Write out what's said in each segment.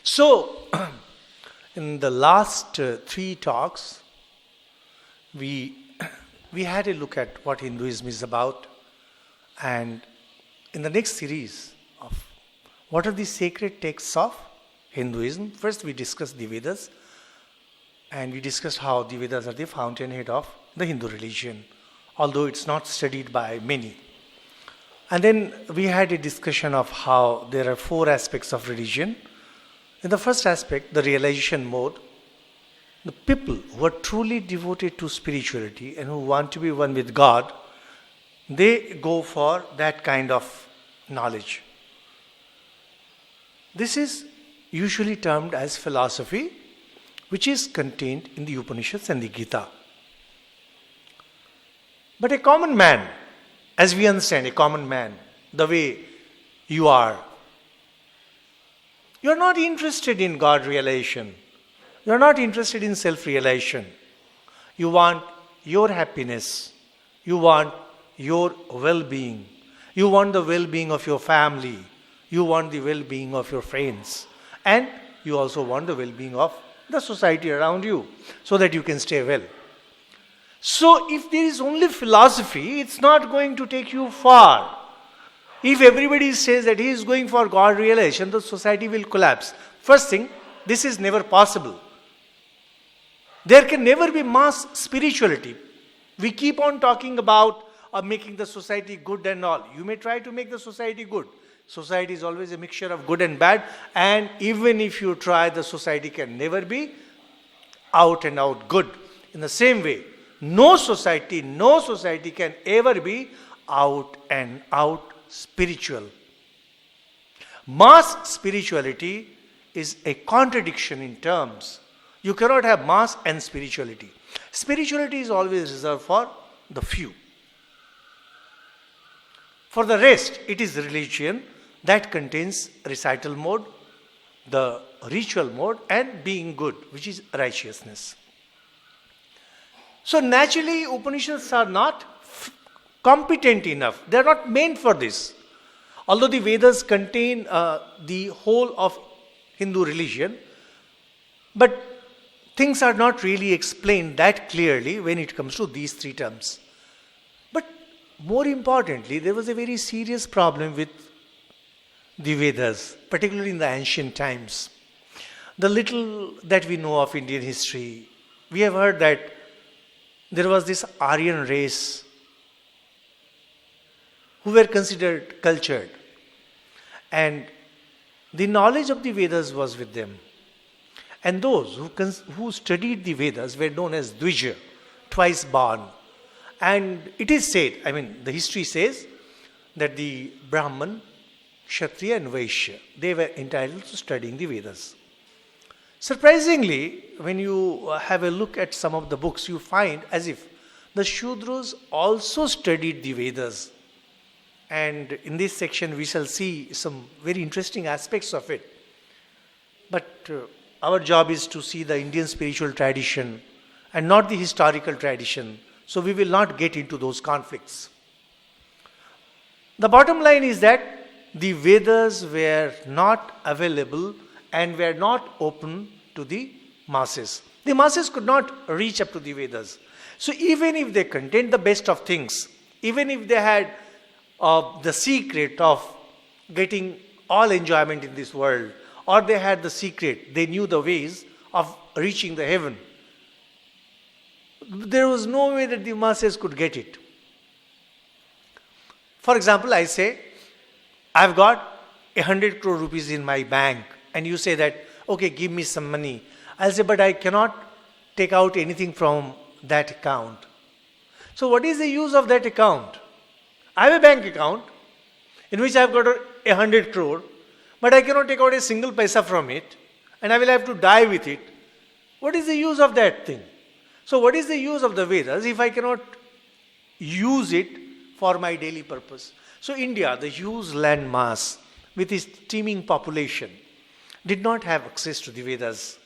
So, in the last three talks, we had a look at what Hinduism is about, and in the next series of what are the sacred texts of Hinduism, first we discussed the Vedas, and we discussed how the Vedas are the fountainhead of the Hindu religion, although it's not studied by many. And then we had a discussion of how there are four aspects of religion. In the first aspect, the realization mode, the people who are truly devoted to spirituality and who want to be one with God, they go for that kind of knowledge. This is usually termed as philosophy, which is contained in the Upanishads and the Gita. But a common man, as we understand, a common man, the way you are not interested in God realization. You are not interested in self-realization. You want your happiness. You want your well-being. You want the well-being of your family. You want the well-being of your friends. And you also want the well-being of the society around you, so that you can stay well. So if there is only philosophy, it's not going to take you far. If everybody says that he is going for God realization, the society will collapse. First thing, this is never possible. There can never be mass spirituality. We keep on talking about making the society good and all. You may try to make the society good. Society is always a mixture of good and bad, and even if you try, the society can never be out and out good. In the same way, no society can ever be out and out spiritual. Mass spirituality is a contradiction in terms. You cannot have mass and spirituality. Spirituality is always reserved for the few. For the rest, it is religion that contains recital mode, the ritual mode, and being good, which is righteousness. So naturally, Upanishads are not competent enough. They are not meant for this. Although the Vedas contain the whole of Hindu religion, but things are not really explained that clearly when it comes to these three terms. But more importantly, there was a very serious problem with the Vedas, particularly in the ancient times. The little that we know of Indian history, we have heard that there was this Aryan race who were considered cultured, and the knowledge of the Vedas was with them. And those who studied the Vedas were known as Dvija, twice born. And it is said, the history says that the Brahman, Kshatriya and Vaishya, they were entitled to studying the Vedas. Surprisingly, when you have a look at some of the books, you find as if the Shudras also studied the Vedas. And in this section, we shall see some very interesting aspects of it. But our job is to see the Indian spiritual tradition and not the historical tradition. So we will not get into those conflicts. The bottom line is that the Vedas were not available and were not open to the masses. The masses could not reach up to the Vedas. So even if they contained the best of things, even if they had the secret of getting all enjoyment in this world, or they had the secret, they knew the ways of reaching the heaven, there was no way that the masses could get it. For example, I say, I've got 100 crore rupees in my bank, and you say that, okay, give me some money. I'll say, but I cannot take out anything from that account. So what is the use of that account? I have a bank account in which I've got 100 crore, but I cannot take out a single paisa from it, and I will have to die with it. What is the use of that thing? So what is the use of the Vedas if I cannot use it for my daily purpose? So India, the huge land mass with its teeming population, did not have access to the Vedas.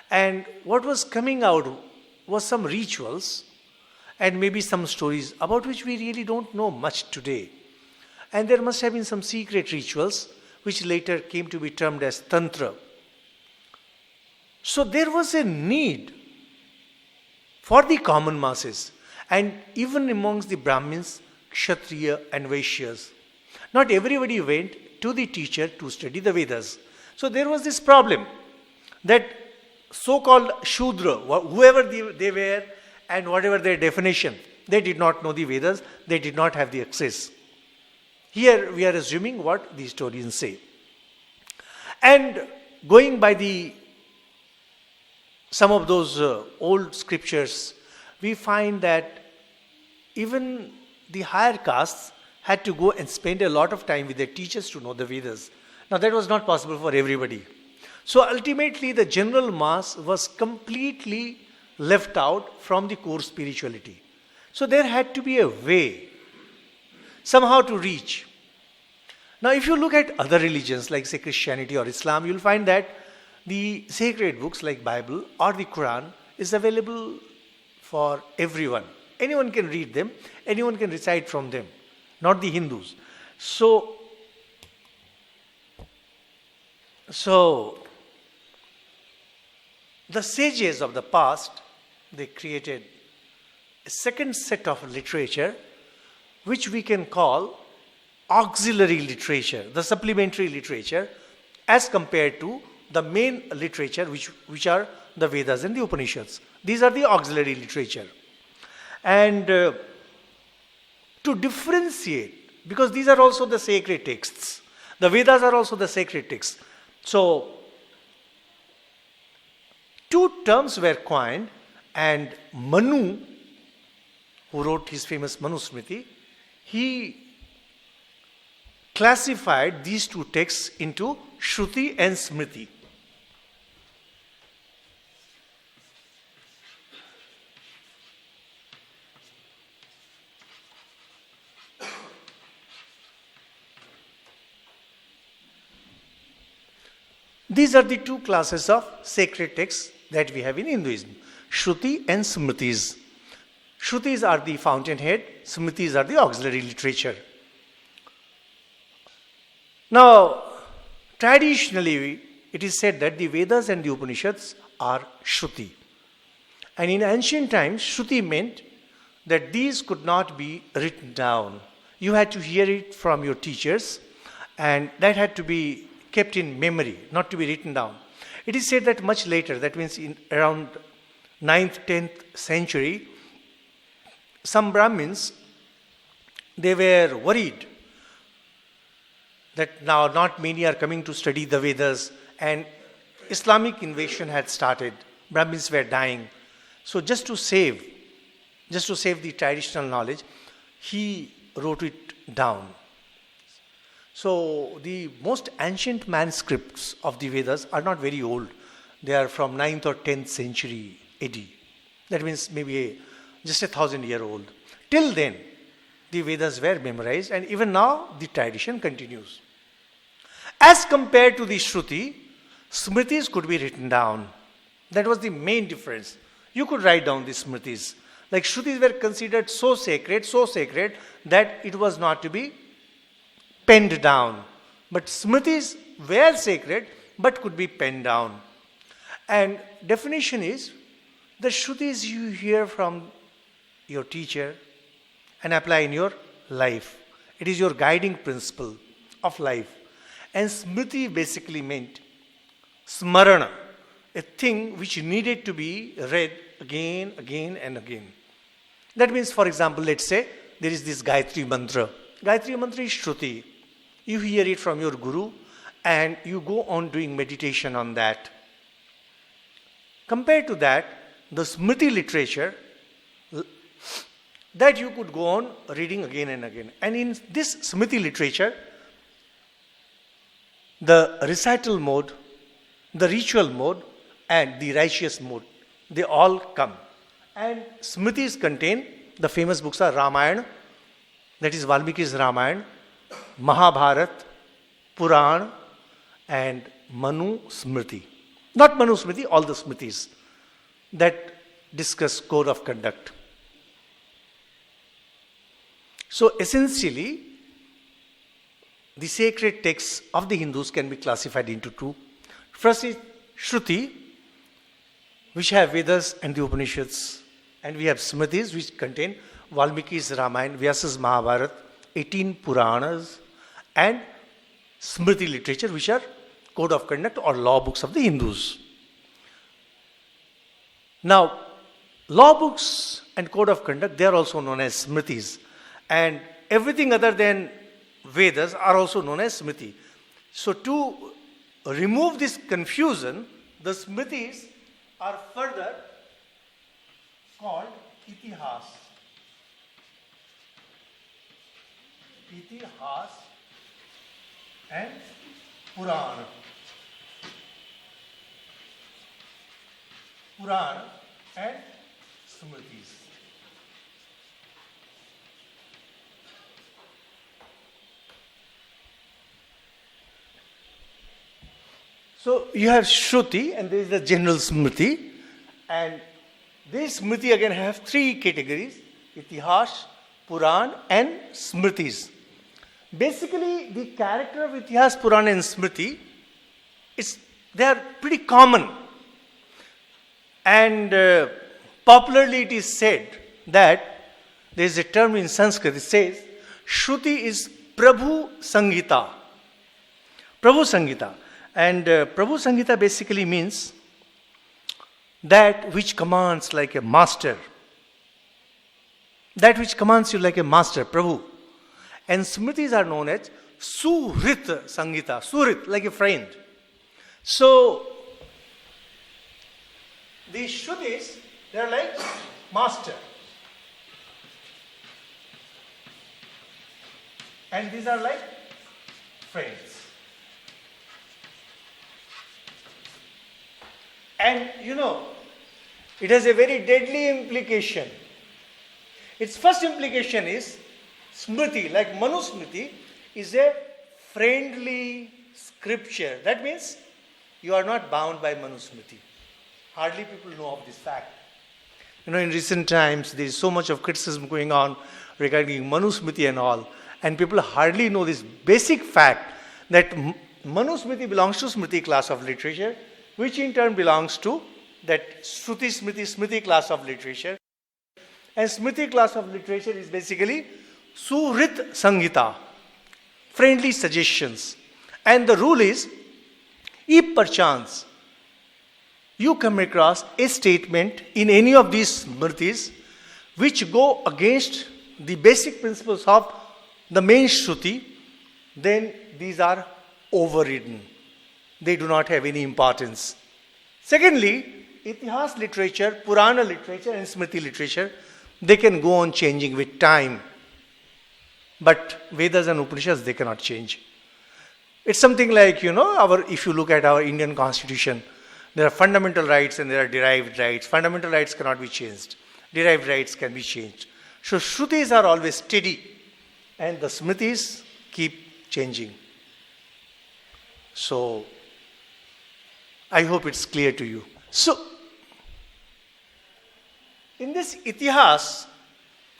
And what was coming out was some rituals and maybe some stories about which we really don't know much today. And there must have been some secret rituals which later came to be termed as Tantra. So there was a need for the common masses, and even amongst the Brahmins, Kshatriya and Vaishyas. Not everybody went to the teacher to study the Vedas. So there was this problem that so-called Shudra, whoever they were and whatever their definition, they did not know the Vedas, they did not have the access. Here we are assuming what the historians say. And going by some of those old scriptures, we find that even the higher castes had to go and spend a lot of time with their teachers to know the Vedas. Now that was not possible for everybody. So ultimately the general mass was completely left out from the core spirituality. So there had to be a way somehow to reach. Now if you look at other religions like say Christianity or Islam, you'll find that the sacred books like Bible or the Quran is available for everyone. Anyone can read them, anyone can recite from them, not the Hindus. So the sages of the past, they created a second set of literature which we can call auxiliary literature, the supplementary literature, as compared to the main literature which are the Vedas and the Upanishads. These are the auxiliary literature. And to differentiate, because these are also the sacred texts, the Vedas are also the sacred texts. So, two terms were coined, and Manu, who wrote his famous Manusmriti, he classified these two texts into Shruti and Smriti. These are the two classes of sacred texts that we have in Hinduism, Shruti and Smritis. Shrutis are the fountainhead, Smritis are the auxiliary literature. Now, traditionally, it is said that the Vedas and the Upanishads are Shruti. And in ancient times, Shruti meant that these could not be written down. You had to hear it from your teachers, and that had to be kept in memory, not to be written down. It is said that much later, that means in around 9th, 10th century, some Brahmins, they were worried that now not many are coming to study the Vedas, and Islamic invasion had started. Brahmins were dying. So just to save the traditional knowledge, he wrote it down. So the most ancient manuscripts of the Vedas are not very old. They are from 9th or 10th century AD. That means maybe just 1,000-year old. Till then, the Vedas were memorized, and even now the tradition continues. As compared to the Shruti, Smritis could be written down. That was the main difference. You could write down the Smritis. Like Shrutis were considered so sacred that it was not to be penned down. But Smritis were sacred but could be penned down. And definition is, the Shrutis you hear from your teacher and apply in your life. It is your guiding principle of life. And Smriti basically meant smarana, a thing which needed to be read again and again. That means, for example, let's say there is this Gayatri Mantra. Gayatri Mantra is Shruti. You hear it from your Guru and you go on doing meditation on that. Compared to that, the Smriti literature, that you could go on reading again and again. And in this Smriti literature, the recital mode, the ritual mode, and the righteous mode, they all come. And Smritis contain, the famous books are Ramayana, that is Valmiki's Ramayana, Mahabharata, Purana, and Manu Smriti. Not Manu Smriti, all the Smritis that discuss code of conduct. So essentially, the sacred texts of the Hindus can be classified into two. First is Shruti, which have Vedas and the Upanishads. And we have Smritis, which contain Valmiki's Ramayana, Vyasa's Mahabharata, 18 Puranas, and Smriti literature, which are code of conduct or law books of the Hindus. Now, law books and code of conduct, they are also known as Smritis. And everything other than Vedas are also known as Smriti. So to remove this confusion, the Smritis are further called Itihas. Itihas and Purana. Purana and Smritis. So you have Shruti and there is the general Smriti, and this Smriti again have three categories: Itihas, Puran and Smritis. Basically, the character of Itihas, Puran and Smriti, they are pretty common. And popularly it is said that there is a term in Sanskrit, it says, Shruti is Prabhu Sangita. Prabhu Sangita. And Prabhu Sangita basically means that which commands like a master. That which commands you like a master, Prabhu. And Smritis are known as Suhrit Sangita. Suhrit, like a friend. So, these Shrutis, they are like master. And these are like friends. And it has a very deadly implication. Its first implication is Smriti, like Manusmriti, is a friendly scripture. That means you are not bound by Manusmriti. Hardly people know of this fact. In recent times, there is so much of criticism going on regarding Manusmriti and all. And people hardly know this basic fact that Manusmriti belongs to Smriti class of literature, which in turn belongs to that Shruti Smriti Smriti class of literature. And Smriti class of literature is basically Suhrit Sangita, friendly suggestions. And the rule is, if perchance you come across a statement in any of these Smritis which go against the basic principles of the main Shruti, then these are overridden. They do not have any importance. Secondly, Itihas literature, Purana literature and Smriti literature, they can go on changing with time. But Vedas and Upanishads, they cannot change. It's something like, if you look at our Indian constitution, there are fundamental rights and there are derived rights. Fundamental rights cannot be changed. Derived rights can be changed. So Shrutis are always steady and the Smritis keep changing. So, I hope it's clear to you. So, in this Itihas,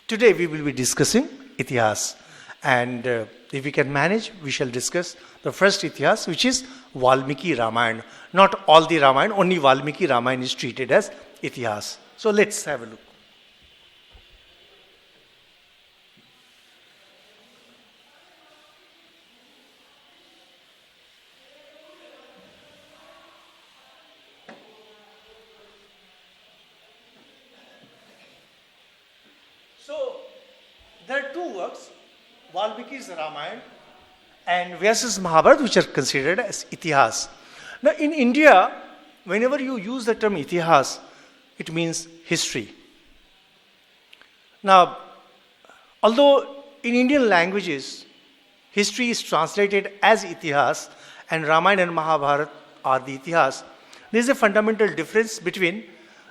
today we will be discussing Itihas. And if we can manage, we shall discuss the first Itihas, which is Valmiki Ramayana. Not all the Ramayana, only Valmiki Ramayana is treated as Itihas. So, let's have a look. So, there are two works, Valmiki's Ramayana and Vyasa's Mahabharata, which are considered as Itihas. Now, in India, whenever you use the term Itihas, it means history. Now, although in Indian languages, history is translated as Itihas and Ramayana and Mahabharata are the Itihas, there is a fundamental difference between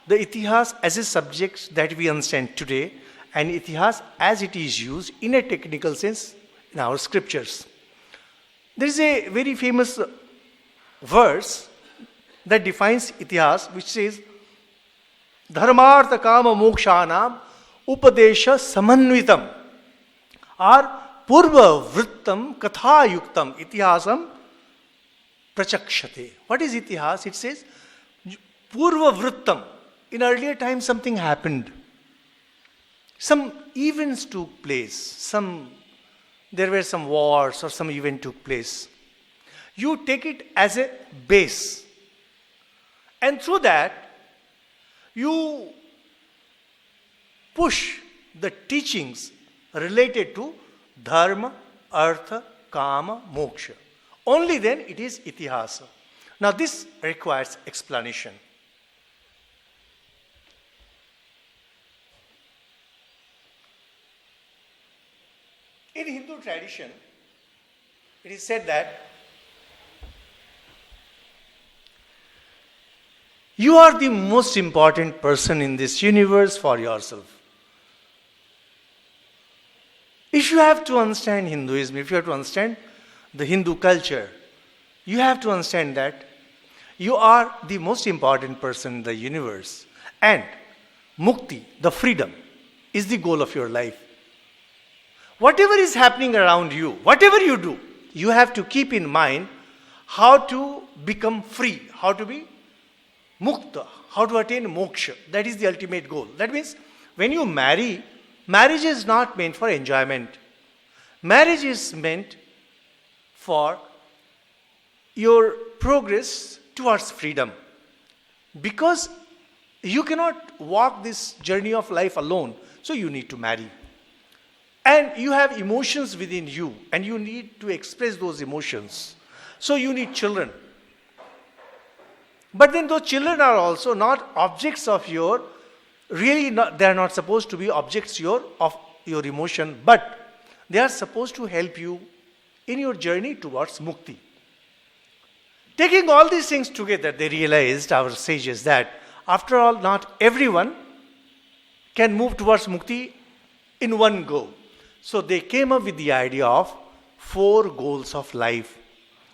the Itihas as a subject that we understand today and Itihas as it is used in a technical sense in our scriptures. There is a very famous verse that defines Itihas, which says, Dharmartha kama mokshanam upadesha samanvitam or purva vrittam katha yuktam itihasam prachakshate. What is Itihas? It says, purva vrittam. in earlier times something happened. Some events took place. There were some wars or some event took place. You take it as a base. And through that, you push the teachings related to dharma, artha, kama, moksha. Only then it is itihasa. Now this requires explanation. In Hindu tradition, it is said that you are the most important person in this universe for yourself. If you have to understand Hinduism, if you have to understand the Hindu culture, you have to understand that you are the most important person in the universe. And mukti, the freedom, is the goal of your life. Whatever is happening around you, whatever you do, you have to keep in mind how to become free, how to be mukta, how to attain moksha. That is the ultimate goal. That means when you marry, marriage is not meant for enjoyment. Marriage is meant for your progress towards freedom. Because you cannot walk this journey of life alone, so you need to marry. And you have emotions within you, and you need to express those emotions. So you need children. But then those children are also not objects of your, really not, they are not supposed to be objects of your emotion, but they are supposed to help you in your journey towards mukti. Taking all these things together, they realized, our sages, that after all, not everyone can move towards mukti in one go. So they came up with the idea of 4 goals of life.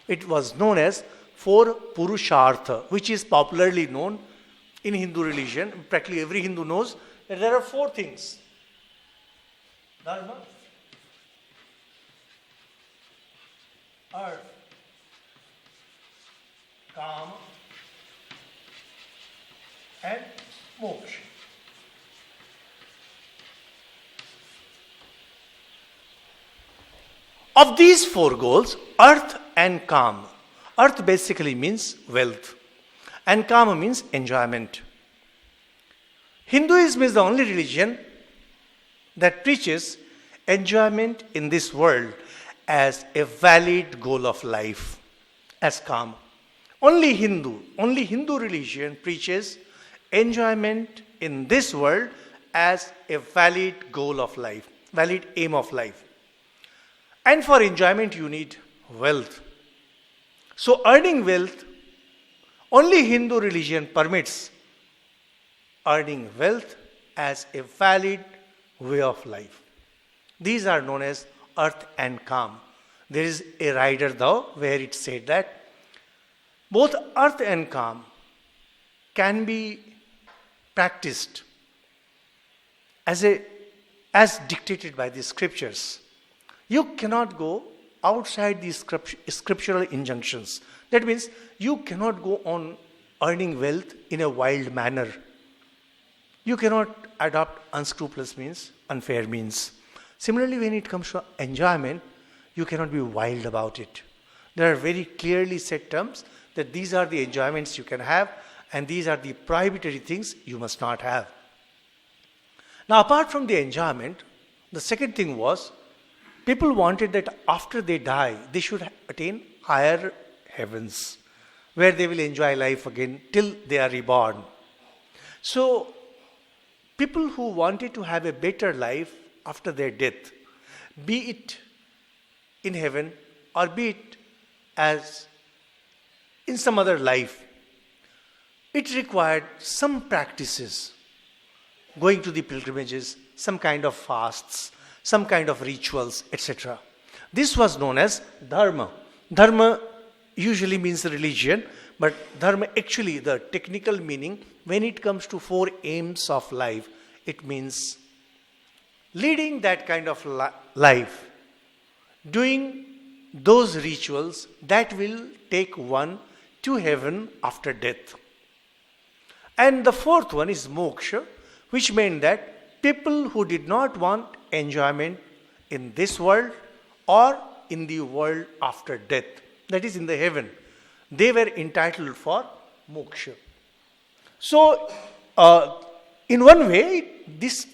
It was known as 4 Purushartha, which is popularly known in Hindu religion. Practically every Hindu knows that there are 4 things. Dharma, artha, kama, and moksha. Of these 4 goals, artha and kama. Artha basically means wealth, and kama means enjoyment. Hinduism is the only religion that preaches enjoyment in this world as a valid goal of life, as kama. Only Hindu religion preaches enjoyment in this world as a valid goal of life, valid aim of life. And for enjoyment, you need wealth. So earning wealth, only Hindu religion permits earning wealth as a valid way of life. These are known as artha and kama. There is a rider though where it said that both artha and kama can be practiced as dictated by the scriptures. You cannot go outside these scriptural injunctions. That means you cannot go on earning wealth in a wild manner. You cannot adopt unscrupulous means, unfair means. Similarly, when it comes to enjoyment, you cannot be wild about it. There are very clearly set terms that these are the enjoyments you can have and these are the prohibitory things you must not have. Now, apart from the enjoyment, the second thing was people wanted that after they die, they should attain higher heavens, where they will enjoy life again till they are reborn. So, people who wanted to have a better life after their death, be it in heaven or be it as in some other life, it required some practices, going to the pilgrimages, some kind of fasts, some kind of rituals, etc. This was known as dharma. Dharma usually means religion, but dharma actually, the technical meaning, when it comes to 4 aims of life, it means leading that kind of life, doing those rituals that will take one to heaven after death. And the fourth one is moksha, which meant that people who did not want enjoyment in this world or in the world after death, that is in the heaven, they were entitled for moksha. So, in one way, these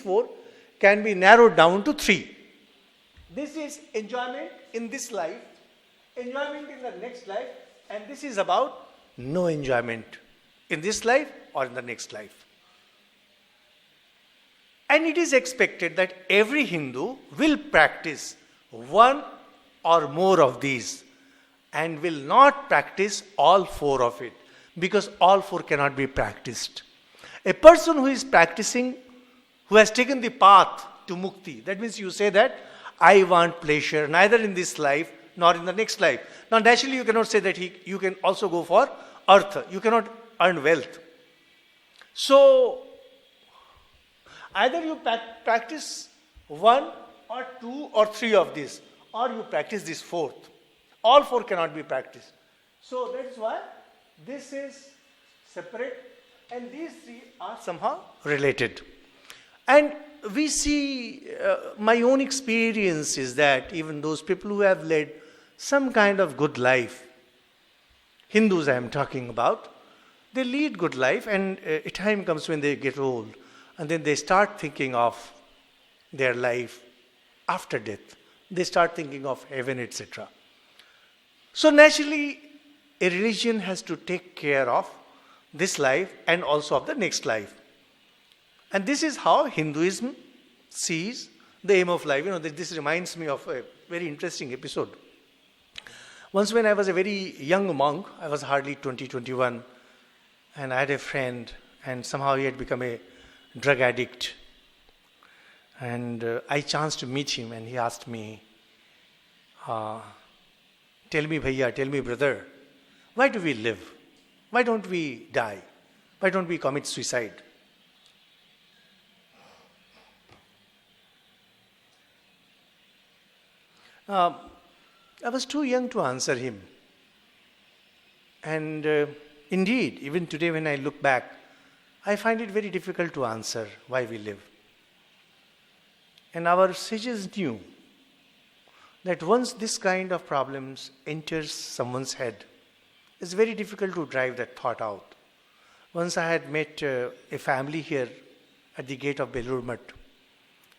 four can be narrowed down to three. This is enjoyment in this life, enjoyment in the next life, and this is about no enjoyment in this life or in the next life. And it is expected that every Hindu will practice one or more of these and will not practice all four of it, because all four cannot be practiced. A person who is practicing, who has taken the path to mukti, that means you say that I want pleasure neither in this life nor in the next life. Now naturally you cannot say that you can also go for artha. You cannot earn wealth. So either you practice one or two or three of these, or you practice this fourth. All four cannot be practiced. So that is why this is separate and these three are somehow related. And we see, my own experience is that even those people who have led some kind of good life, Hindus I am talking about, they lead good life, and a time comes when they get old and then they start thinking of their life after death. They start thinking of heaven, etc. So naturally, a religion has to take care of this life and also of the next life. And this is how Hinduism sees the aim of life. This reminds me of a very interesting episode. Once when I was a very young monk, I was hardly 20, 21, and I had a friend, and somehow he had become a drug addict. And I chanced to meet him, and he asked me, tell me bhaiya, tell me brother, why do we live? Why don't we die? Why don't we commit suicide? I was too young to answer him. And indeed, even today when I look back, I find it very difficult to answer why we live. And our sages knew that once this kind of problems enters someone's head, it's very difficult to drive that thought out. Once I had met a family here at the gate of Belur Math.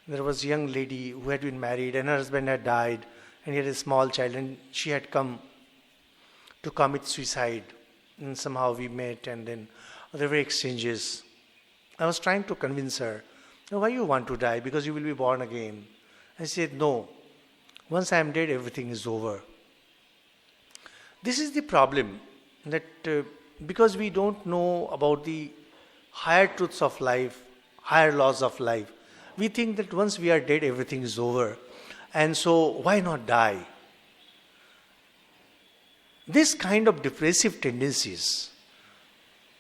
There was a young lady who had been married and her husband had died, and he had a small child, and she had come to commit suicide. And somehow we met, and then there were exchanges. I was trying to convince her, why you want to die? Because you will be born again. I said, no. Once I am dead, everything is over. This is the problem, that because we don't know about the higher truths of life, higher laws of life, we think that once we are dead, everything is over. And so, why not die? This kind of depressive tendencies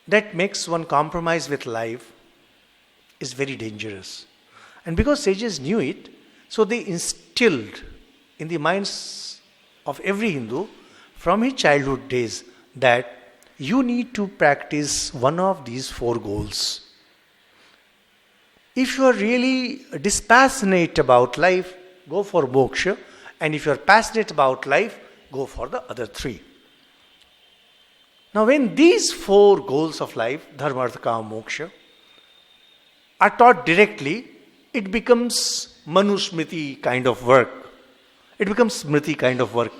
that makes one compromise with life is very dangerous. And because sages knew it, so they instilled in the minds of every Hindu from his childhood days that you need to practice one of these four goals. If you are really dispassionate about life, go for moksha, and if you are passionate about life, go for the other three. Now when these four goals of life, dharma, artha, kama, moksha, are taught directly, it becomes manusmriti kind of work. It becomes smriti kind of work.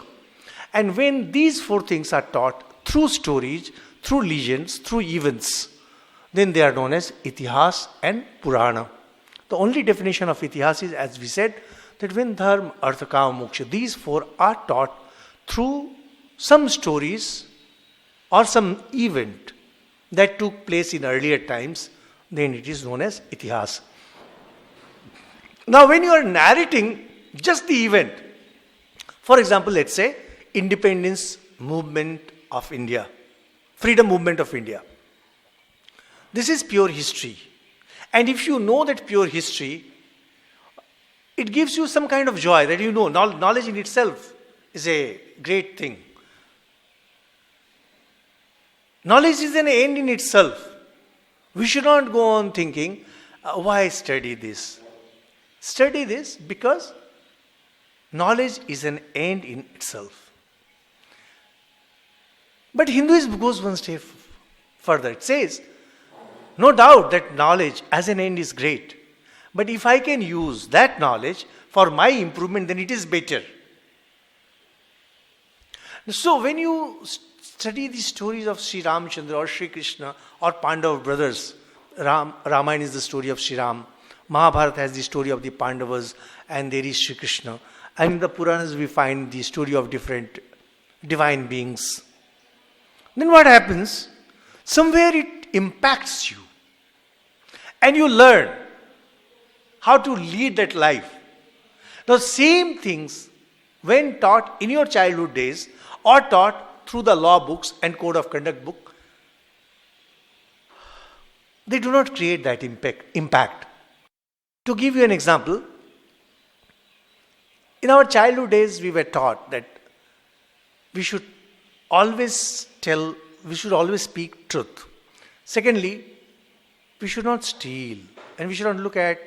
And when these four things are taught through stories, through legends, through events, then they are known as Itihasa and Purana. The only definition of Itihasa is, as we said, that when dharma, artha, kama, moksha, these four are taught through some stories or some event that took place in earlier times, then it is known as Itihasa. Now when you are narrating just the event, for example, let's say independence movement of India, freedom movement of India. This is pure history. And if you know that pure history, it gives you some kind of joy that you know. Knowledge in itself is a great thing. Knowledge is an end in itself. We should not go on thinking, why study this? Study this because knowledge is an end in itself. But Hinduism goes one step further. It says, no doubt that knowledge as an end is great. But if I can use that knowledge for my improvement, then it is better. So when you study the stories of Sri Ramchandra or Sri Krishna or Pandava brothers, Ramayana is the story of Sri Ram, Mahabharata has the story of the Pandavas, and there is Sri Krishna. And in the Puranas we find the story of different divine beings. Then what happens? Somewhere it impacts you. And you learn how to lead that life. The same things, when taught in your childhood days or taught through the law books and code of conduct book, they do not create that impact. To give you an example, in our childhood days we were taught that we should always speak truth. Secondly, we should not steal, and we should not look at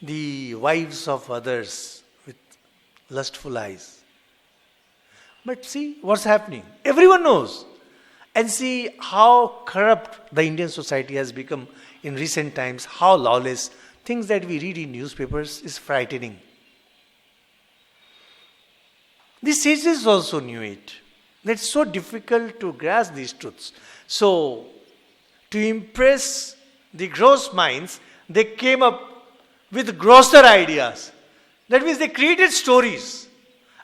the wives of others with lustful eyes. But see what's happening. Everyone knows. And see how corrupt the Indian society has become in recent times, how lawless. Things that we read in newspapers is frightening. The sages also knew it. It's so difficult to grasp these truths. So, to impress the gross minds, they came up with grosser ideas. That means they created stories.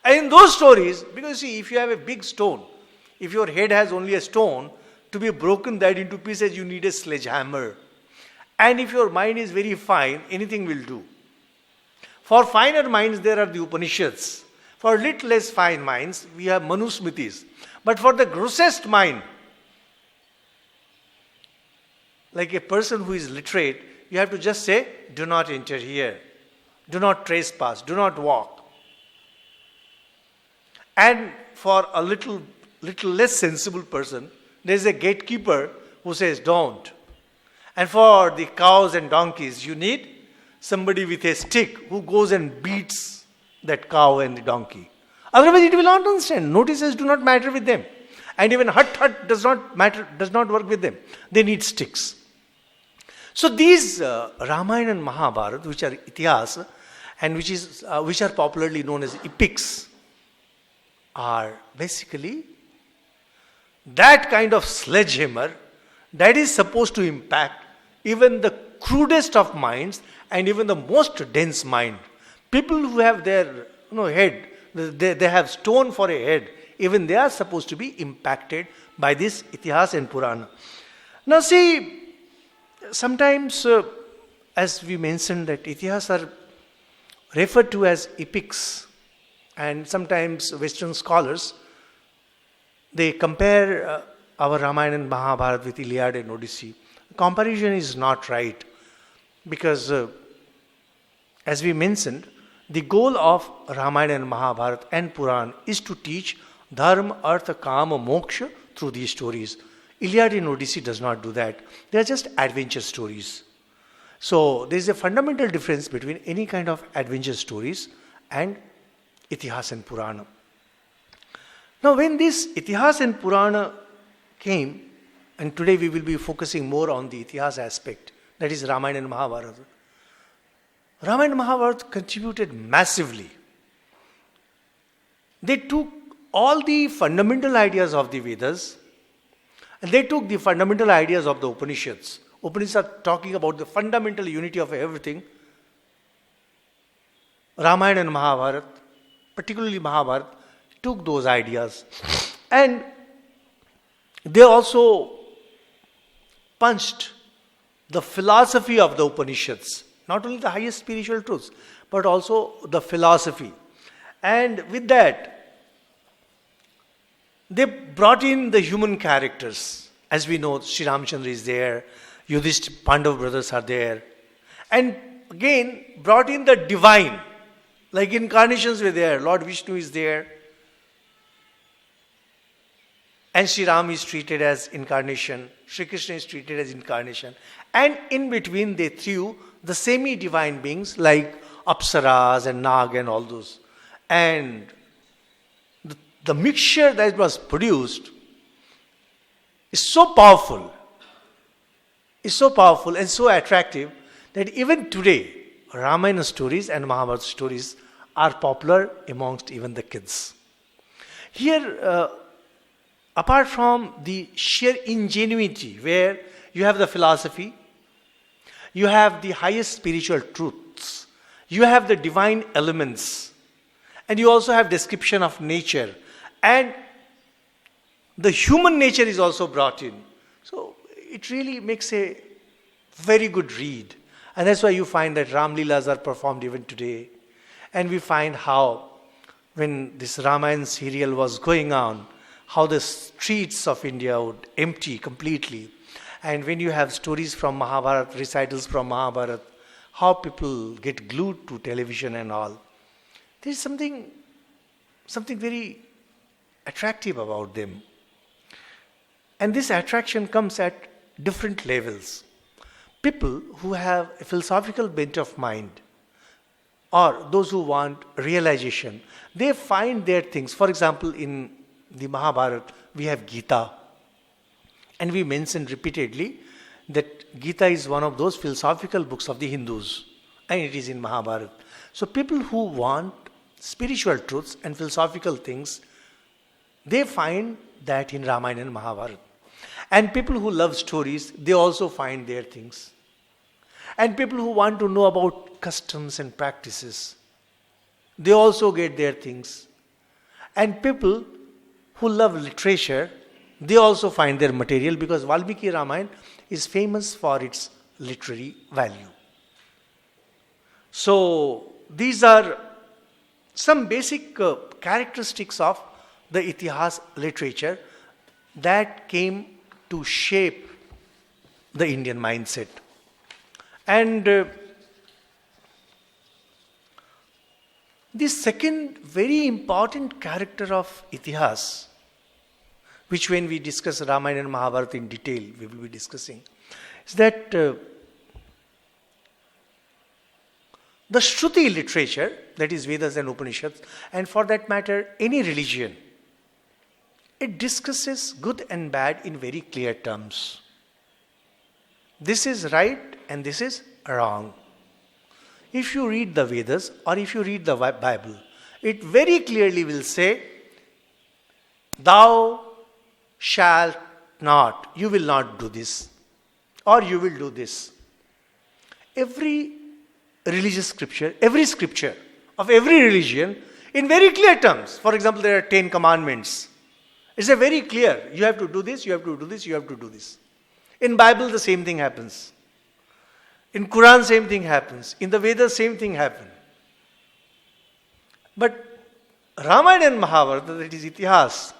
And in those stories, because see, if you have a big stone, if your head has only a stone, to be broken that into pieces, you need a sledgehammer. And if your mind is very fine, anything will do. For finer minds, there are the Upanishads. For little less fine minds, we have Manusmritis. But for the grossest mind, like a person who is literate, you have to just say, do not enter here. Do not trespass. Do not walk. And for a little less sensible person, there is a gatekeeper who says, don't. And for the cows and donkeys, you need somebody with a stick who goes and beats that cow and the donkey. Otherwise it will not understand. Notices do not matter with them. And even hut does not work with them. They need sticks. So these Ramayana and Mahabharata, which are Itihasa, and which are popularly known as epics, are basically that kind of sledgehammer that is supposed to impact even the crudest of minds and even the most dense mind. People who have their head, they have stone for a head, even they are supposed to be impacted by this Itihasa and Purana. Now see, sometimes as we mentioned that Itihasa are referred to as epics, and sometimes Western scholars, they compare our Ramayana and Mahabharata with Iliad and Odyssey. Comparison is not right because as we mentioned, the goal of Ramayana and Mahabharata and Purana is to teach Dharma, Artha, Kama, Moksha through these stories. Iliad and Odyssey does not do that. They are just adventure stories. So there is a fundamental difference between any kind of adventure stories and Itihasa and Purana. Now when this Itihasa and Purana came, and today we will be focusing more on the Itihasa aspect, that is Ramayana and Mahabharata. Ramayana and Mahabharata contributed massively. They took all the fundamental ideas of the Vedas, and they took the fundamental ideas of the Upanishads. Upanishads are talking about the fundamental unity of everything. Ramayana and Mahabharata, particularly Mahabharata, took those ideas. And they also punched the philosophy of the Upanishads. Not only the highest spiritual truths, but also the philosophy. And with that, they brought in the human characters. As we know, Sri Ramchandra is there, Yudhishthira, Pandava brothers are there. And again, brought in the divine. Like incarnations were there, Lord Vishnu is there. And Sri Ram is treated as incarnation. Sri Krishna is treated as incarnation. And in between they threw the semi-divine beings like Apsaras and Nag and all those. And the mixture that was produced is so powerful and so attractive that even today, Ramayana stories and Mahabharata stories are popular amongst even the kids. Here, apart from the sheer ingenuity, where you have the philosophy, you have the highest spiritual truths, you have the divine elements, and you also have description of nature, and the human nature is also brought in. So it really makes a very good read. And that's why you find that Ram Leelas are performed even today. And we find how, when this Ramayana serial was going on, how the streets of India would empty completely. And when you have stories from Mahabharata, recitals from Mahabharata, how people get glued to television and all. There's something very attractive about them. And this attraction comes at different levels. People who have a philosophical bent of mind, or those who want realization, they find their things. For example, in the Mahabharata, we have Gita. And we mentioned repeatedly that Gita is one of those philosophical books of the Hindus. And it is in Mahabharata. So people who want spiritual truths and philosophical things, they find that in Ramayana and Mahabharata. And people who love stories, they also find their things. And people who want to know about customs and practices, they also get their things. And people who love literature, they also find their material, because Valmiki Ramayana is famous for its literary value. So these are some basic characteristics of the Itihasa literature that came to shape the Indian mindset. And the second very important character of Itihasa, which when we discuss Ramayana and Mahabharata in detail, we will be discussing, is that the Shruti literature, that is Vedas and Upanishads, and for that matter, any religion, it discusses good and bad in very clear terms. This is right and this is wrong. If you read the Vedas or if you read the Bible, it very clearly will say, thou shalt not, you will not do this, or you will do this. Every religious scripture, every scripture of every religion, in very clear terms. For example, there are 10 commandments. It's a very clear, you have to do this, you have to do this, you have to do this. In Bible, the same thing happens. In Quran, same thing happens. In the Vedas, same thing happens. But Ramayana and Mahabharata, that is Itihasa,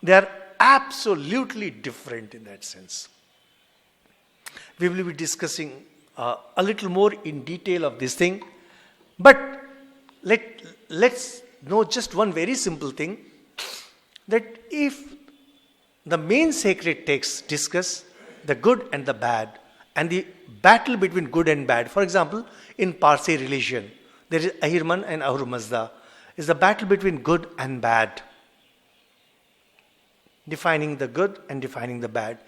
they are absolutely different in that sense. We will be discussing a little more in detail of this thing. But let's know just one very simple thing, that if the main sacred texts discuss the good and the bad, and the battle between good and bad. For example, in Parsi religion, there is Ahirman and Ahura Mazda. Is the battle between good and bad. Defining the good and defining the bad.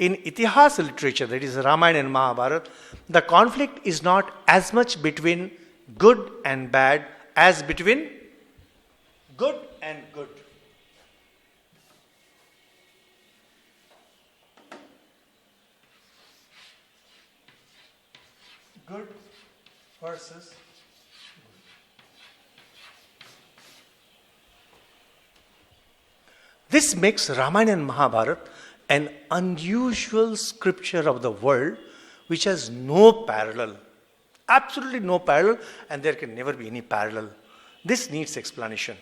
In Itihasa literature, that is Ramayana and Mahabharata, the conflict is not as much between good and bad as between good and good. Good versus good. This makes Ramayana and Mahabharata an unusual scripture of the world which has no parallel. Absolutely no parallel, and there can never be any parallel. This needs explanation.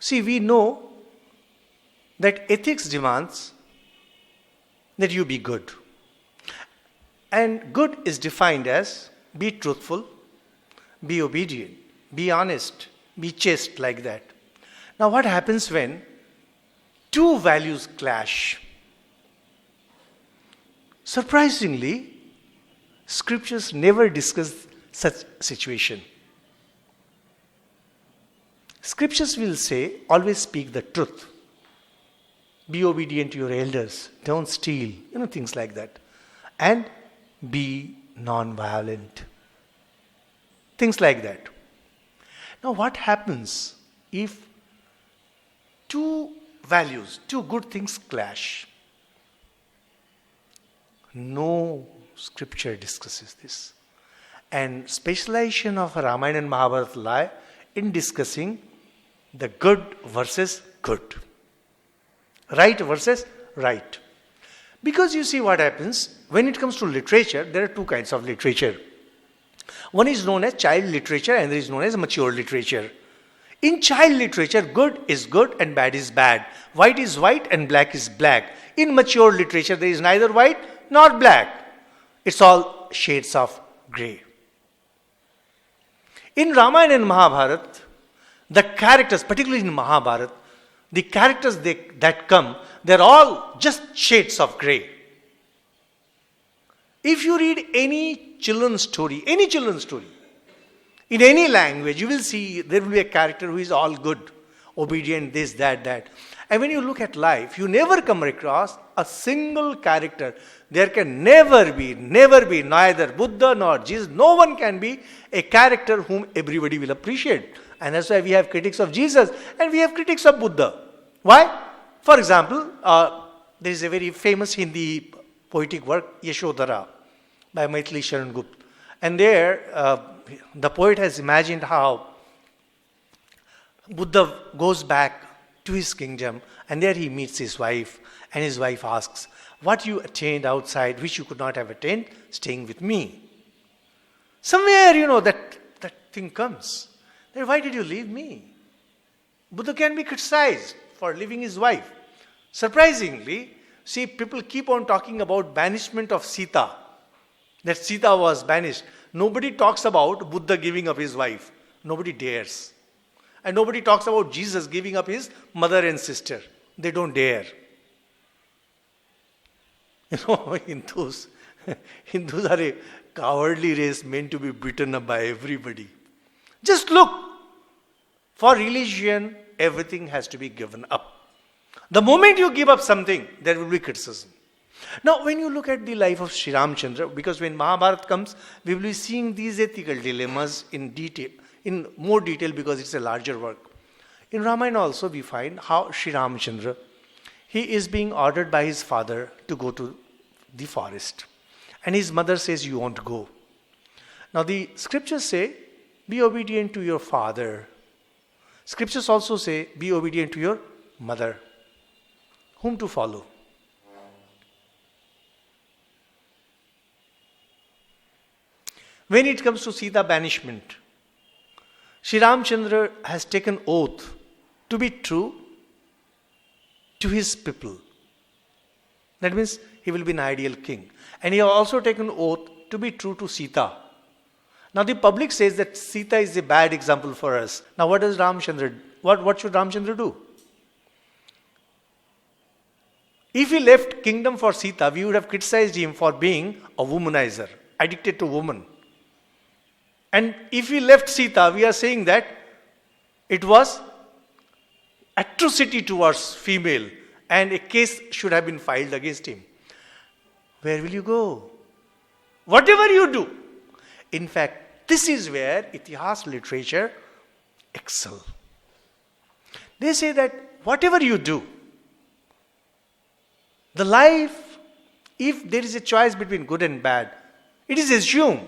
See, we know that ethics demands that you be good. And good is defined as be truthful, be obedient, be honest, be chaste, like that. Now what happens when two values clash? Surprisingly, scriptures never discuss such situation. Scriptures will say, always speak the truth. Be obedient to your elders. Don't steal. Things like that. And be non-violent. Things like that. Now what happens if two values, two good things clash? No scripture discusses this. And specialization of Ramayana and Mahabharata lie in discussing the good versus good. Right versus right. Because you see what happens, when it comes to literature, there are two kinds of literature. One is known as child literature and there is known as mature literature. In child literature, good is good and bad is bad. White is white and black is black. In mature literature, there is neither white nor black. It's all shades of grey. In Ramayana and Mahabharata, the characters, particularly in Mahabharata, the characters that come, they're all just shades of grey. If you read any children's story, in any language, you will see there will be a character who is all good, obedient, this, that. And when you look at life, you never come across a single character. There can never be neither Buddha nor Jesus. No one can be a character whom everybody will appreciate. And that's why we have critics of Jesus and we have critics of Buddha. Why? For example, there is a very famous Hindi poetic work, Yashodhara, by Maithili Sharan Gupta. And there, the poet has imagined how Buddha goes back to his kingdom and there he meets his wife and his wife asks, what you attained outside which you could not have attained staying with me. Somewhere, that thing comes. Then why did you leave me? Buddha can be criticized for leaving his wife. Surprisingly, see, people keep on talking about banishment of Sita. That Sita was banished. Nobody talks about Buddha giving up his wife. Nobody dares. And nobody talks about Jesus giving up his mother and sister. They don't dare. Hindus are a cowardly race meant to be beaten up by everybody. Just look. For religion, everything has to be given up. The moment you give up something, there will be criticism. Now, when you look at the life of Sri Ramchandra, because when Mahabharata comes, we will be seeing these ethical dilemmas in more detail because it's a larger work. In Ramayana also we find how Sri Ramchandra, he is being ordered by his father to go to the forest. And his mother says, you won't go. Now the scriptures say, be obedient to your father. Scriptures also say, be obedient to your mother. Whom to follow? When it comes to Sita banishment, Sri Ramchandra has taken oath to be true to his people. That means he will be an ideal king. And he has also taken oath to be true to Sita. Now the public says that Sita is a bad example for us. Now what does Ramchandra, what should Ramchandra do? If he left kingdom for Sita, we would have criticized him for being a womanizer, addicted to woman. And if he left Sita, we are saying that it was atrocity towards female and a case should have been filed against him. Where will you go? Whatever you do. In fact, this is where Itihasa literature excel. They say that whatever you do, the life, if there is a choice between good and bad, it is assumed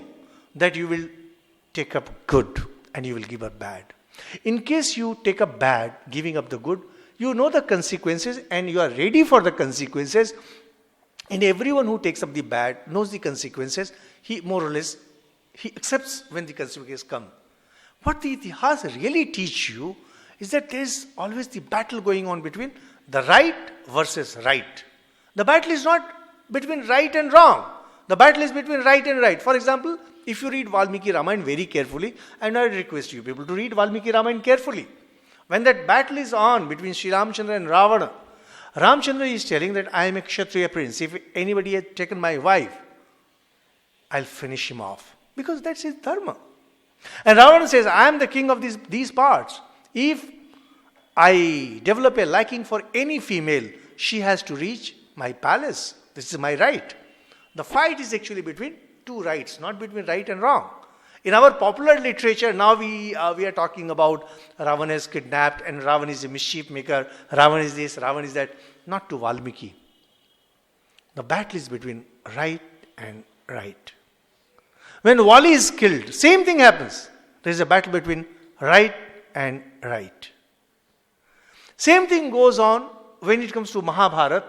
that you will take up good and you will give up bad. In case you take up bad, giving up the good, you know the consequences and you are ready for the consequences. And everyone who takes up the bad knows the consequences. He more or less, he accepts when the consequences come. What the Itihasa really teach you is that there is always the battle going on between the right versus right. The battle is not between right and wrong. The battle is between right and right. For example, if you read Valmiki Ramayana very carefully, and I request you people to read Valmiki Ramayana carefully. When that battle is on between Sri Ramchandra and Ravana, Ramchandra is telling that I am a Kshatriya prince. If anybody had taken my wife, I'll finish him off. Because that's his dharma. And Ravana says, I am the king of these parts. If I develop a liking for any female, she has to reach my palace. This is my right. The fight is actually between two rights, not between right and wrong. In our popular literature, now we are talking about Ravana is kidnapped and Ravana is a mischief maker, Ravana is this, Ravana is that. Not to Valmiki. The battle is between right and right. When Wali is killed, same thing happens. There is a battle between right and right. Same thing goes on when it comes to Mahabharata.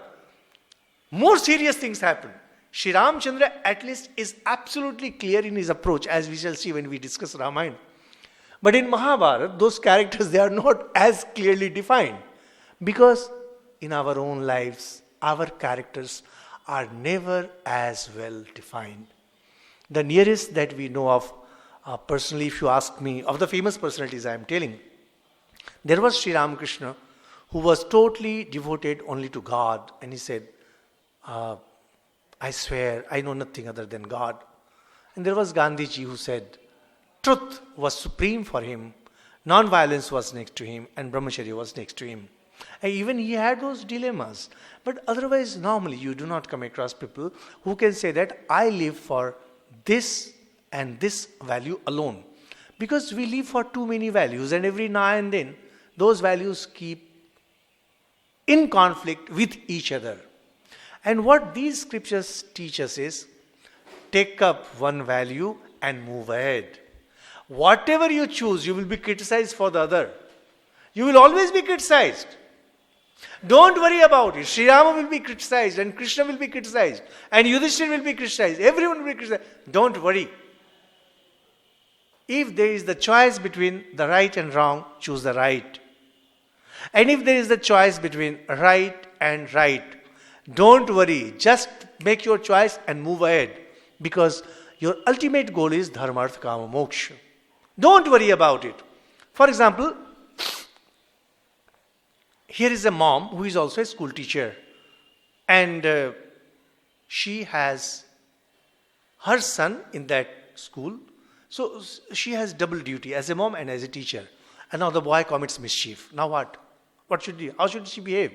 More serious things happen. Sri Ramchandra at least is absolutely clear in his approach, as we shall see when we discuss Ramayana. But in Mahabharata, those characters, they are not as clearly defined. Because in our own lives, our characters are never as well defined. The nearest that we know of, personally, if you ask me, of the famous personalities I am telling, there was Sri Ramakrishna, who was totally devoted only to God. And he said, I swear, I know nothing other than God. And there was Gandhiji who said, truth was supreme for him, non-violence was next to him, and brahmacharya was next to him. And even he had those dilemmas. But otherwise, normally you do not come across people who can say that I live for this and this value alone. Because we live for too many values, and every now and then, those values keep in conflict with each other. And what these scriptures teach us is, take up one value and move ahead. Whatever you choose, you will be criticized for the other. You will always be criticized. Don't worry about it. Sri Rama will be criticized, and Krishna will be criticized, and Yudhishthira will be criticized. Everyone will be criticized. Don't worry. If there is the choice between the right and wrong, choose the right. And if there is the choice between right and right, don't worry, just make your choice and move ahead. Because your ultimate goal is dharma, artha, kama, moksha. Don't worry about it. For example, here is a mom who is also a school teacher. And she has her son in that school. So she has double duty as a mom and as a teacher. And now the boy commits mischief. Now what? How should she behave?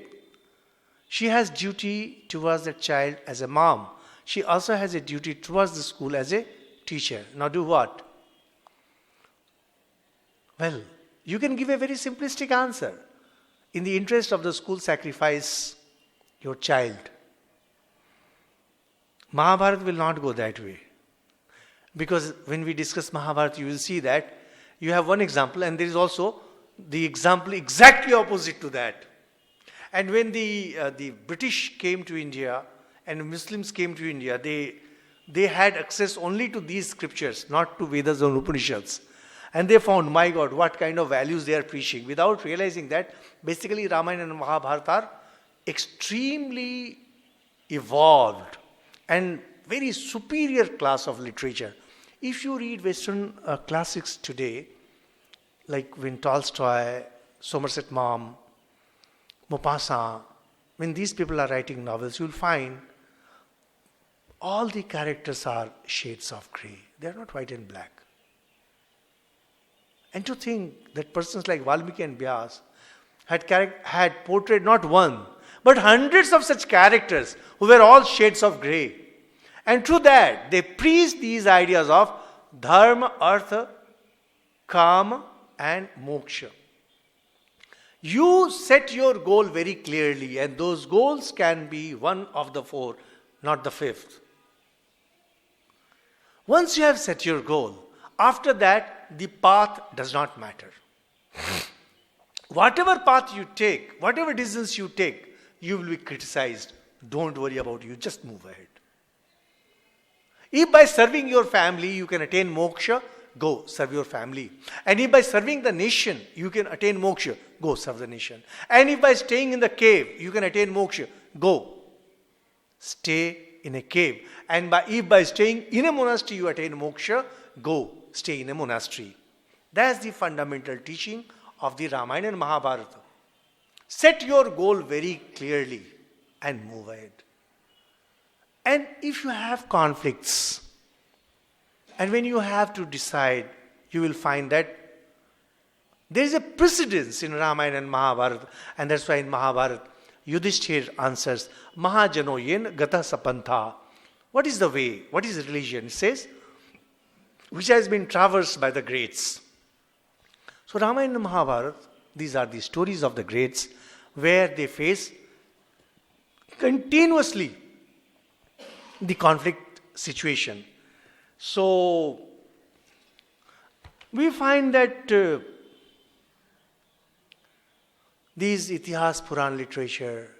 She has duty towards the child as a mom. She also has a duty towards the school as a teacher. Now do what? Well, you can give a very simplistic answer. In the interest of the school, sacrifice your child. Mahabharata will not go that way. Because when we discuss Mahabharata, you will see that you have one example, and there is also the example exactly opposite to that. And when the British came to India and Muslims came to India, they had access only to these scriptures, not to Vedas or Upanishads. And they found, my God, what kind of values they are preaching, without realizing that basically Ramayana and Mahabharata are extremely evolved and very superior class of literature. If you read Western classics today, like when Tolstoy, Somerset Maugham, Maupassant, when these people are writing novels, you will find all the characters are shades of grey. They are not white and black. And to think that persons like Valmiki and Vyas had portrayed not one, but hundreds of such characters who were all shades of grey. And through that, they preached these ideas of dharma, artha, kama, and moksha. You set your goal very clearly, and those goals can be one of the four, not the fifth. Once you have set your goal, after that, the path does not matter. Whatever path you take, whatever decisions you take, you will be criticized. Don't worry about it, you just move ahead. If by serving your family you can attain moksha, go serve your family. And if by serving the nation you can attain moksha, go serve the nation. And if by staying in the cave you can attain moksha, go stay in a cave. And if by staying in a monastery you attain moksha, go stay in a monastery. That's the fundamental teaching of the Ramayana and Mahabharata. Set your goal very clearly and move ahead. And if you have conflicts, and when you have to decide, you will find that there is a precedence in Ramayana and Mahabharata, and that's why in Mahabharata, Yudhishthir answers, Mahajano yen gata sapantha. What is the way? What is religion? It says, which has been traversed by the greats. So Ramayana and Mahabharata, these are the stories of the greats, where they face continuously the conflict situation. So we find that these Itihasa Purana literature,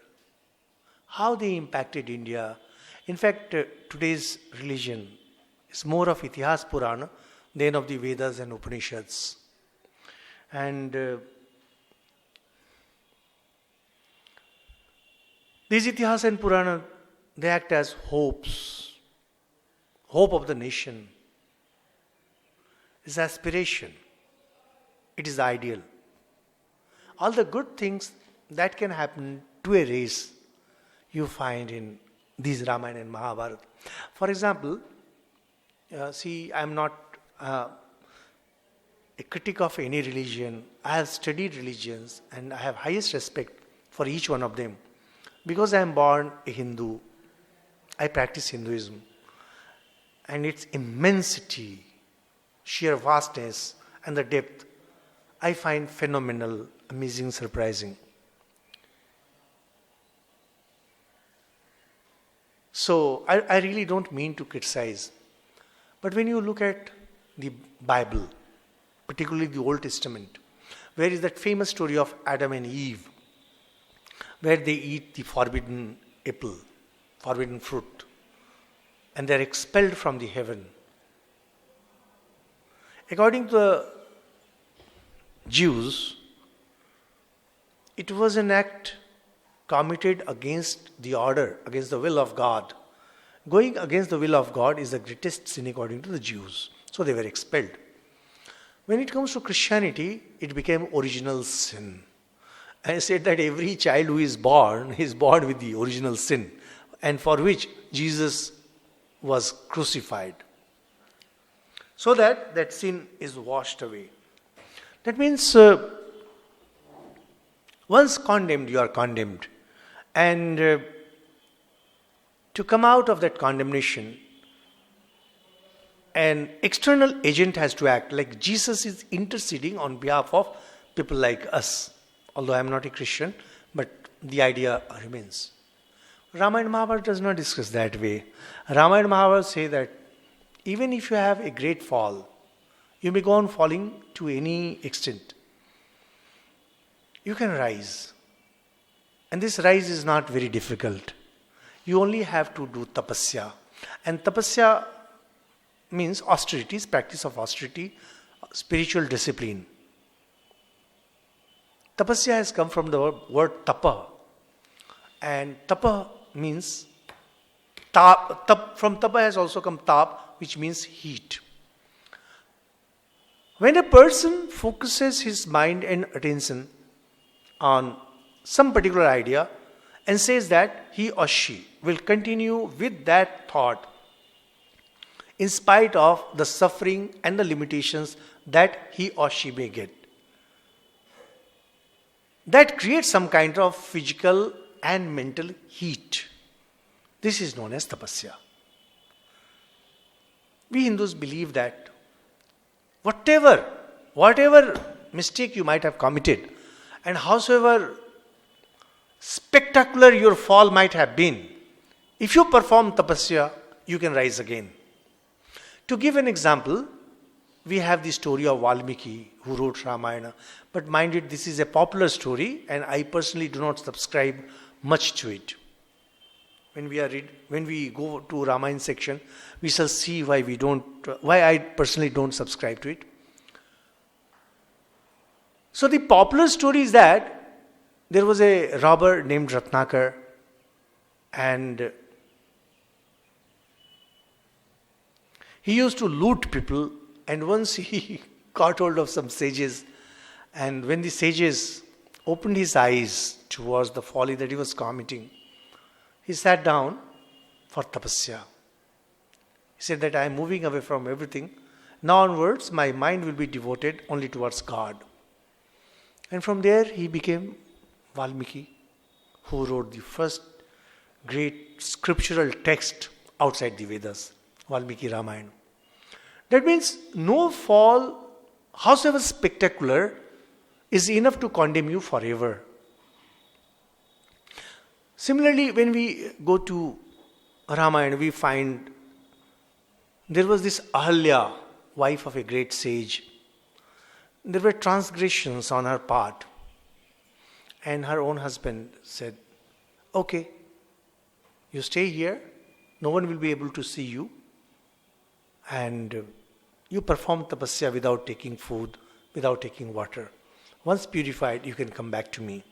how they impacted India. In fact, today's religion is more of Itihasa Purana than of the Vedas and Upanishads. And these Itihasa and Purana, they act as hopes. Hope of the nation. It's aspiration. It is ideal. All the good things that can happen to a race, you find in these Ramayana and Mahabharata. For example, see, I am not a critic of any religion. I have studied religions and I have highest respect for each one of them. Because I am born a Hindu, I practice Hinduism. And its immensity, sheer vastness and the depth, I find phenomenal, amazing, surprising. So I really don't mean to criticize. But when you look at the Bible, particularly the Old Testament, where is that famous story of Adam and Eve, where they eat the forbidden apple, forbidden fruit, and they are expelled from the heaven. According to the Jews, it was an act committed against the order, against the will of God. Going against the will of God is the greatest sin according to the Jews. So they were expelled. When it comes to Christianity, it became original sin. I said that every child who is born with the original sin, and for which Jesus was crucified. So that sin is washed away. That means once condemned, you are condemned. And to come out of that condemnation, an external agent has to act, like Jesus is interceding on behalf of people like us. Although I am not a Christian, but the idea remains. Ramayana and Mahabharata does not discuss that way. Ramayana and Mahabharata say that even if you have a great fall, you may go on falling to any extent. You can rise. And this rise is not very difficult. You only have to do tapasya. And tapasya means austerities, practice of austerity, spiritual discipline. Tapasya has come from the word tapa. And tapa means from tapa has also come tap, which means heat. When a person focuses his mind and attention on some particular idea and says that he or she will continue with that thought in spite of the suffering and the limitations that he or she may get, that creates some kind of physical and mental heat. This is known as tapasya. We Hindus believe that whatever mistake you might have committed, and howsoever spectacular your fall might have been, if you perform tapasya, you can rise again. To give an example, we have the story of Valmiki who wrote Ramayana. But mind it, this is a popular story and I personally do not subscribe much to it. When we go to Ramayana section, we shall see why I personally don't subscribe to it. So the popular story is that there was a robber named Ratnakar, and he used to loot people, and once he got hold of some sages And when the sages opened his eyes towards the folly that he was committing, he sat down for tapasya. He said that I am moving away from everything. Now onwards, my mind will be devoted only towards God. And from there, he became Valmiki, who wrote the first great scriptural text outside the Vedas, Valmiki Ramayana. That means no fall, howsoever spectacular, is enough to condemn you forever. Similarly, when we go to Ramayana, we find there was this Ahalya, wife of a great sage. There were transgressions on her part. And her own husband said, okay, you stay here, no one will be able to see you, and you perform tapasya without taking food, without taking water. Once purified, you can come back to me.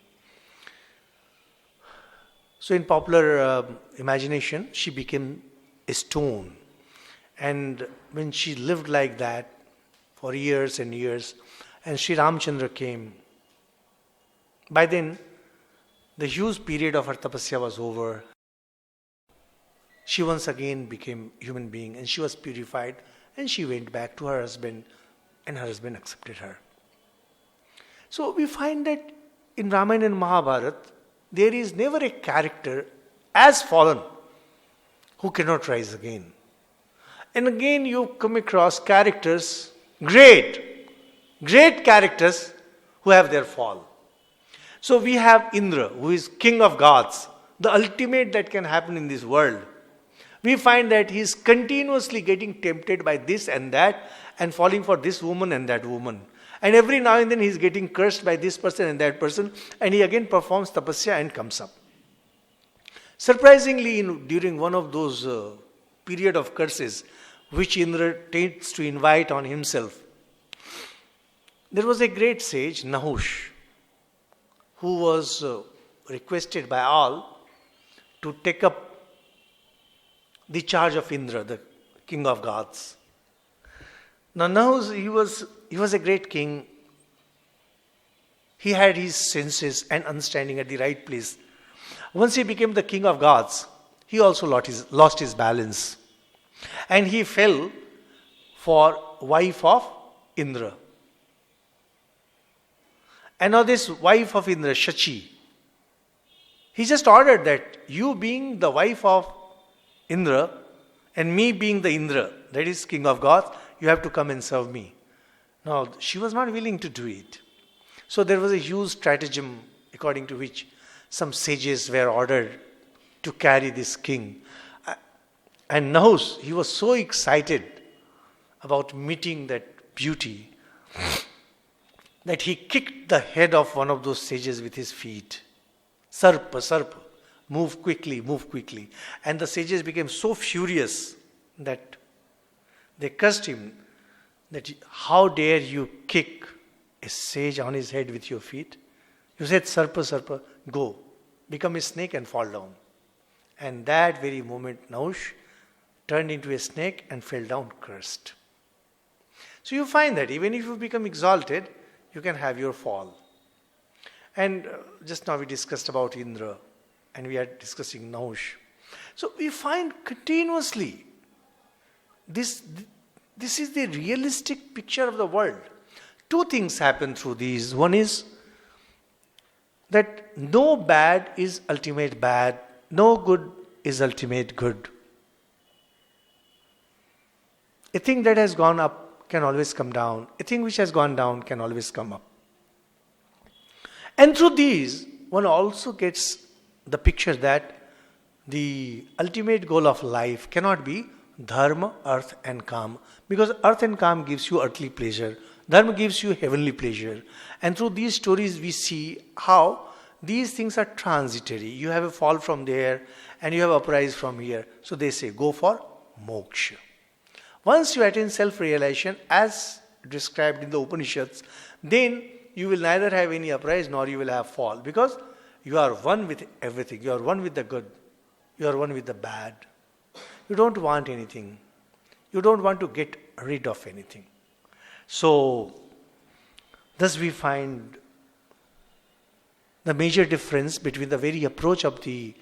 So in popular imagination, she became a stone. And when she lived like that for years and years, and Sri Ramchandra came, by then the huge period of her tapasya was over. She once again became human being and she was purified and she went back to her husband and her husband accepted her. So we find that in Ramayana and Mahabharata, there is never a character as fallen who cannot rise again. And again you come across characters, great characters who have their fall. So we have Indra, who is king of gods, the ultimate that can happen in this world. We find that he is continuously getting tempted by this and that and falling for this woman and that woman. And every now and then he is getting cursed by this person and that person, and he again performs tapasya and comes up. Surprisingly, during one of those period of curses, which Indra tends to invite on himself, there was a great sage, Nahush, who was requested by all to take up the charge of Indra, the king of gods. Now Nahush, he was a great king. He had his senses and understanding at the right place. Once he became the king of gods, he also lost his balance. And he fell for wife of Indra. And now this wife of Indra, Shachi, he just ordered that you being the wife of Indra and me being the Indra, that is king of gods, you have to come and serve me. Now she was not willing to do it. So there was a huge stratagem according to which some sages were ordered to carry this king. And Nahush, he was so excited about meeting that beauty that he kicked the head of one of those sages with his feet. Sarpa, move quickly. And the sages became so furious that they cursed him that how dare you kick a sage on his head with your feet? You said, Sarpa, go, become a snake and fall down. And that very moment, Nahush turned into a snake and fell down cursed. So you find that even if you become exalted, you can have your fall. And just now we discussed about Indra and we are discussing Nahush. So we find continuously this is the realistic picture of the world. Two things happen through these. One is that no bad is ultimate bad, no good is ultimate good. A thing that has gone up can always come down. A thing which has gone down can always come up. And through these, one also gets the picture that the ultimate goal of life cannot be dharma, earth and kam. Because earth and kam gives you earthly pleasure. Dharma gives you heavenly pleasure. And through these stories we see how these things are transitory. You have a fall from there and you have uprise from here. So they say, go for moksha. Once you attain self-realization as described in the Upanishads, then you will neither have any uprise nor you will have fall. Because you are one with everything. You are one with the good. You are one with the bad. You don't want anything. You don't want to get rid of anything. So, Thus we find the major difference between the very approach of the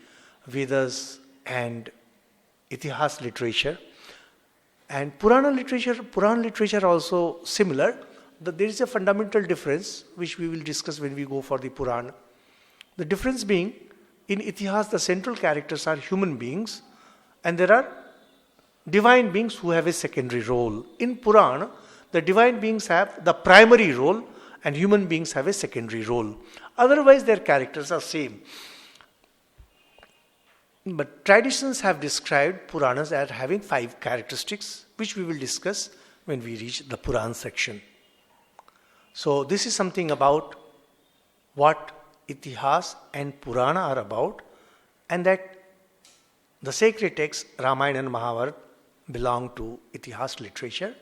Vedas and Itihas literature. And Purana literature also similar. There is a fundamental difference which we will discuss when we go for the Purana. The difference being, in Itihas the central characters are human beings and there are divine beings who have a secondary role. In Purana, the divine beings have the primary role and human beings have a secondary role. Otherwise their characters are same. But traditions have described Puranas as having 5 characteristics, which we will discuss when we reach the Puran section. So this is something about what Itihas and Purana are about, and that the sacred texts Ramayana and Mahabharata belong to Itihas literature.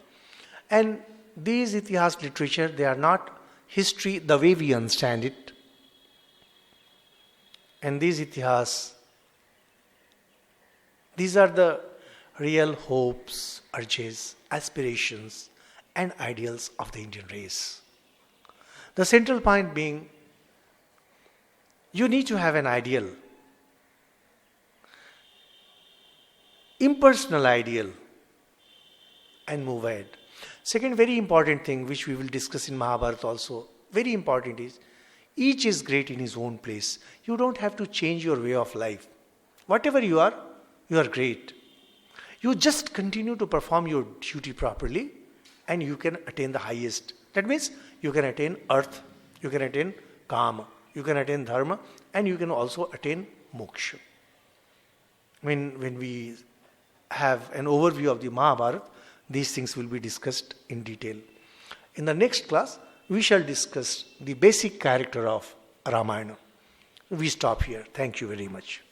And these Itihas literature, they are not history the way we understand it. And these Itihas, these are the real hopes, urges, aspirations and ideals of the Indian race. The central point being, you need to have an ideal, impersonal ideal, and move ahead. Second very important thing which we will discuss in Mahabharata also, very important is, each is great in his own place. You don't have to change your way of life. Whatever you are great. You just continue to perform your duty properly and you can attain the highest. That means you can attain earth, you can attain kama, you can attain dharma, and you can also attain moksha. When we have an overview of the Mahabharata, these things will be discussed in detail. In the next class, we shall discuss the basic character of Ramayana. We stop here. Thank you very much.